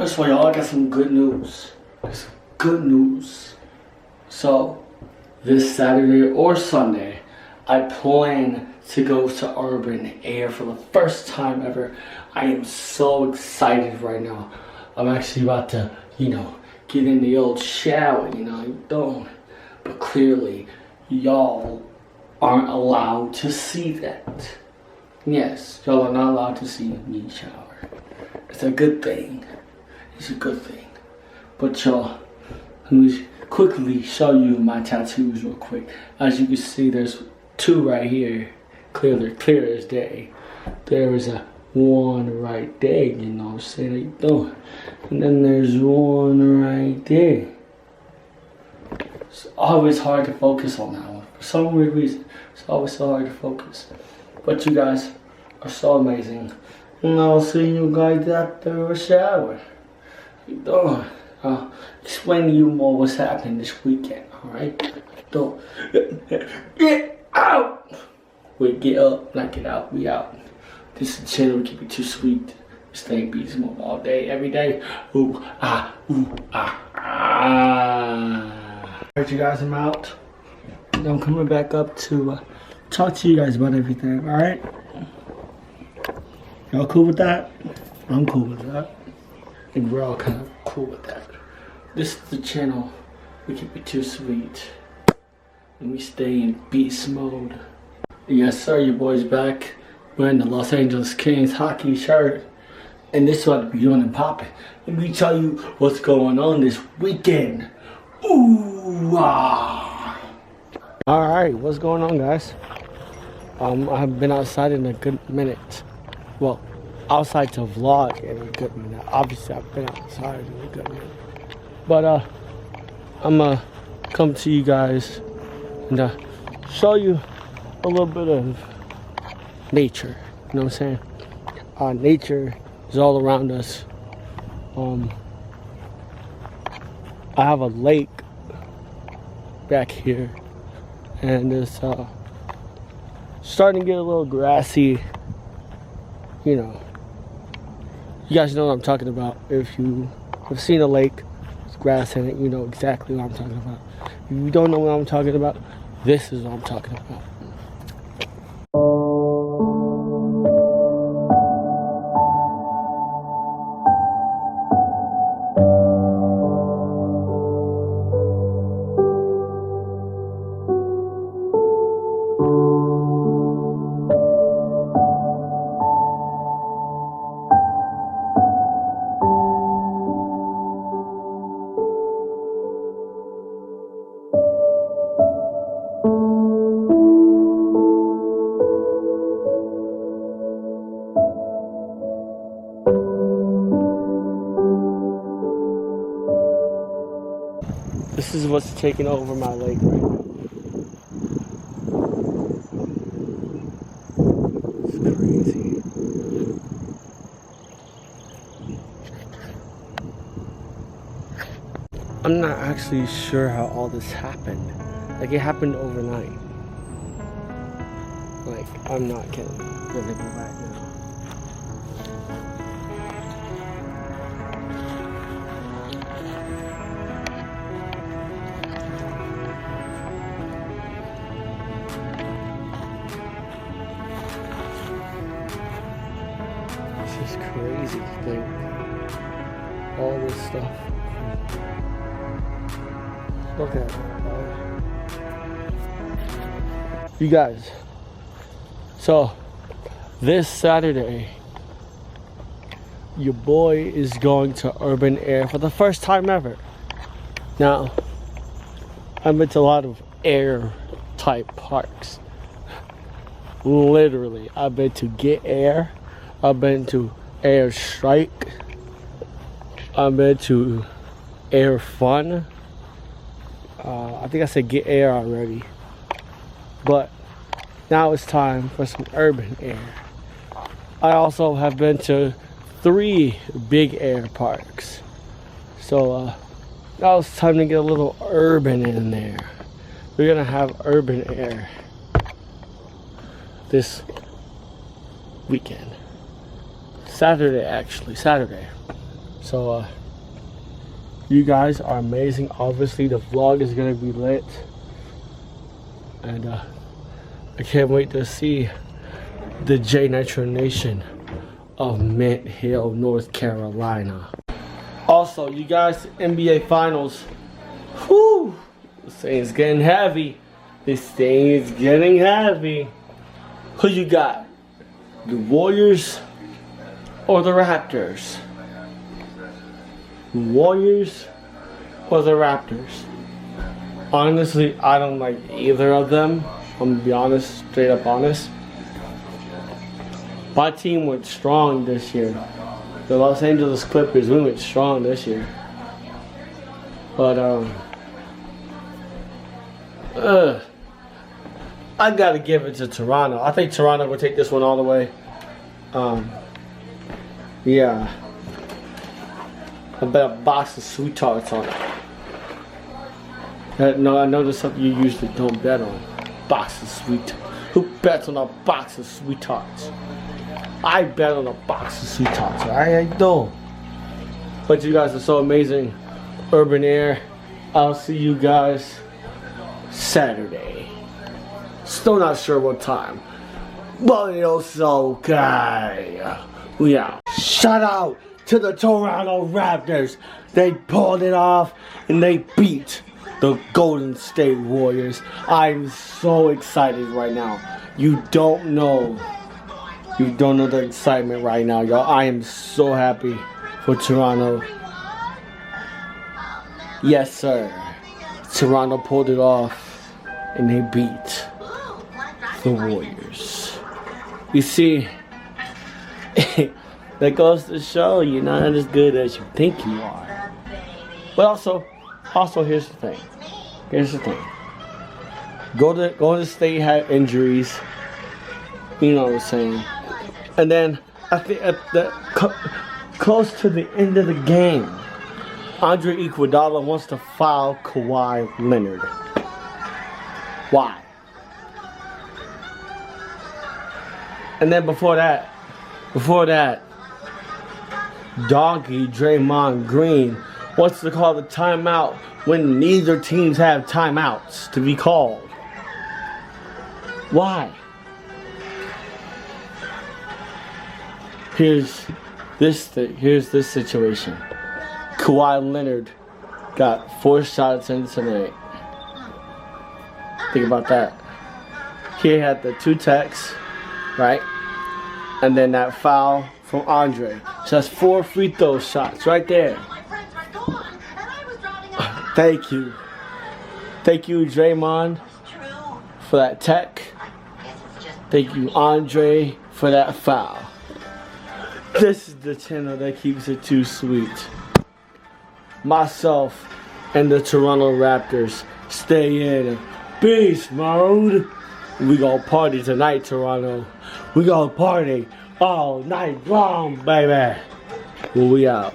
First of all, y'all, I got some good news. Some good news. So, this Saturday or Sunday, I plan to go to Urban Air for the first time ever. I am so excited right now. I'm actually about to, get in the old shower, don't. But clearly, y'all aren't allowed to see that. Yes, y'all are not allowed to see me shower. It's a good thing. It's a good thing. But y'all, let me quickly show you my tattoos real quick. As you can see, there's two right here. Clear as day. There is a one right there, you know what I'm saying? How you doing? And then there's one right there. It's always hard to focus on that one. For some weird reason, it's always so hard to focus. But you guys are so amazing. And I'll see you guys after a shower. How you doing? I'll explain to you more what's happening this weekend, alright? Don't get out! Wait, get up, not get out, we out. This is the channel, keep it too sweet. Stay beast mode all day, every day. Ooh, ah, ooh, ah, ah. Alright, you guys, I'm out. I'm coming back up to talk to you guys about everything, alright? Y'all cool with that? I'm cool with that. I think we're all kind of cool with that. This is the channel, we keep it too sweet. And we stay in beast mode. Yes sir, your boy's back. Wearing the Los Angeles Kings hockey shirt. And this is what I'll be doing and popping. Let me tell you what's going on this weekend. Ooh, ah. Alright, what's going on, guys? I've been outside in a good minute. Well, outside to vlog in a good minute. Obviously, I've been outside in a good minute. But, I'm gonna come to you guys and show you a little bit of nature. You know what I'm saying? Nature is all around us. I have a lake back here, and it's starting to get a little grassy. You guys know what I'm talking about. If you have seen a lake with grass in it, you know exactly what I'm talking about. If you don't know what I'm talking about, this is what I'm talking about. This is what's taking over my lake right now. It's crazy. I'm not actually sure how all this happened. Like, it happened overnight. Like, I'm not kidding. I'm gonna go back now. It's crazy to think all this stuff. Look at it. You guys, so this Saturday your boy is going to Urban Air for the first time ever. Now, I've been to a lot of air type parks. Literally, I've been to Get Air, I've been to Air Strike, I've been to Air Fun. I think I said Get Air already. But now it's time for some Urban Air. I also have been to 3 big air parks. So now it's time to get a little urban in there. We're gonna have Urban Air this weekend. Saturday, actually. Saturday. So, you guys are amazing. Obviously, the vlog is gonna be lit. And I can't wait to see the J Nitro Nation of Mint Hill, North Carolina. Also, you guys, NBA Finals. Whew! This thing is getting heavy. This thing is getting heavy. Who you got? The Warriors or the Raptors? The Warriors or the Raptors? Honestly, I don't like either of them. I'm gonna be honest, straight up honest. My team went strong this year. The Los Angeles Clippers, we went strong this year. But I gotta give it to Toronto. I think Toronto will take this one all the way. Yeah. I bet a box of Sweet Tarts on it. No, I know there's something you usually don't bet on. Box of Sweet. Who bets on a box of Sweet Tarts? I bet on a box of Sweet Tarts. I don't. But you guys are so amazing. Urban Air. I'll see you guys Saturday. Still not sure what time. But it's okay. We out. Shout out to the Toronto Raptors. They pulled it off and they beat the Golden State Warriors. I'm so excited right now. You don't know the excitement right now, y'all. I am so happy for Toronto. Yes, sir. Toronto pulled it off and they beat the Warriors. You see, that goes to show you're not as good as you think you are. But also here's the thing. Golden State had injuries. You know what I'm saying. And then I think close to the end of the game, Andre Iguodala wants to foul Kawhi Leonard. Why? And then before that, Donkey Draymond Green wants to call the timeout when neither teams have timeouts to be called. Why? Here's this situation. Kawhi Leonard got 4 shots in tonight. Think about that. He had the 2 techs, right? And then that foul from Andre. So that's 4 free throw shots right there. Thank you. Thank you, Draymond, for that tech. Thank you, Andre, for that foul. This is the channel that keeps it too sweet. Myself and the Toronto Raptors stay in beast mode. We gonna party tonight, Toronto. We gonna party all night long, baby. Well, we out.